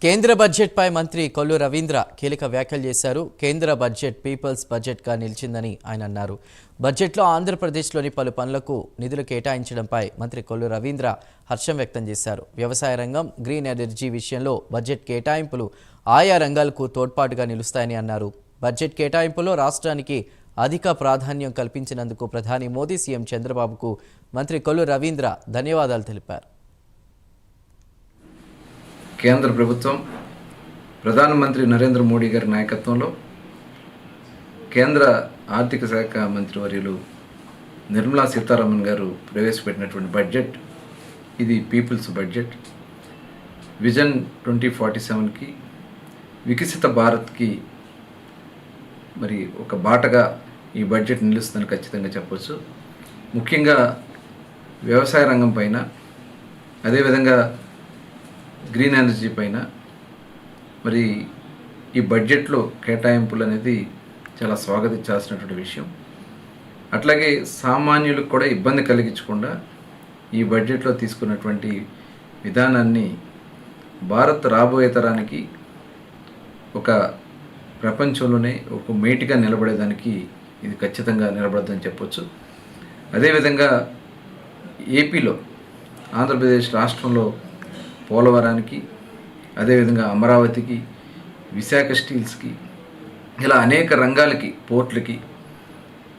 కేంద్ర బడ్జెట్పై మంత్రి కొల్లు రవీంద్ర కీలక వ్యాఖ్యలు చేశారు. కేంద్ర బడ్జెట్ పీపుల్స్ బడ్జెట్గా నిలిచిందని ఆయన అన్నారు. బడ్జెట్లో ఆంధ్రప్రదేశ్లోని పలు పనులకు నిధులు కేటాయించడంపై మంత్రి కొల్లు రవీంద్ర హర్షం వ్యక్తం చేశారు. వ్యవసాయ రంగం, గ్రీన్ ఎనర్జీ విషయంలో బడ్జెట్ కేటాయింపులు ఆయా రంగాలకు తోడ్పాటుగా నిలుస్తాయని అన్నారు. బడ్జెట్ కేటాయింపులో రాష్ట్రానికి అధిక ప్రాధాన్యం కల్పించినందుకు ప్రధాని మోదీ, సీఎం చంద్రబాబుకు మంత్రి కొల్లు రవీంద్ర ధన్యవాదాలు తెలిపారు. కేంద్ర ప్రభుత్వం ప్రధానమంత్రి నరేంద్ర మోడీ గారి నాయకత్వంలో కేంద్ర ఆర్థిక శాఖ మంత్రివర్యులు నిర్మలా సీతారామన్ గారు ప్రవేశపెట్టినటువంటి బడ్జెట్ ఇది పీపుల్స్ బడ్జెట్. విజన్ 2047కి వికసిత భారత్కి మరి ఒక బాటగా ఈ బడ్జెట్ నిలుస్తుందని ఖచ్చితంగా చెప్పవచ్చు. ముఖ్యంగా వ్యవసాయ రంగం పైన, అదేవిధంగా గ్రీన్ ఎనర్జీ పైన మరి ఈ బడ్జెట్లో కేటాయింపులు అనేది చాలా స్వాగతించాల్సినటువంటి విషయం. అట్లాగే సామాన్యులకు కూడా ఇబ్బంది కలిగించకుండా ఈ బడ్జెట్లో తీసుకున్నటువంటి విధానాన్ని భారత్ రాబోయే తరానికి ఒక ప్రపంచంలోనే ఒక మేటిగా నిలబడేదానికి ఇది ఖచ్చితంగా నిలబడదని చెప్పొచ్చు. అదేవిధంగా ఏపీలో, ఆంధ్రప్రదేశ్ రాష్ట్రంలో పోలవరానికి, అదేవిధంగా అమరావతికి, విశాఖ స్టీల్స్కి, ఇలా అనేక రంగాలకి, పోర్ట్లకి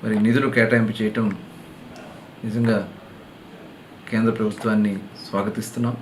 మరి నిధులు కేటాయింపు చేయటం నిజంగా కేంద్ర ప్రభుత్వాన్ని స్వాగతిస్తున్నాం.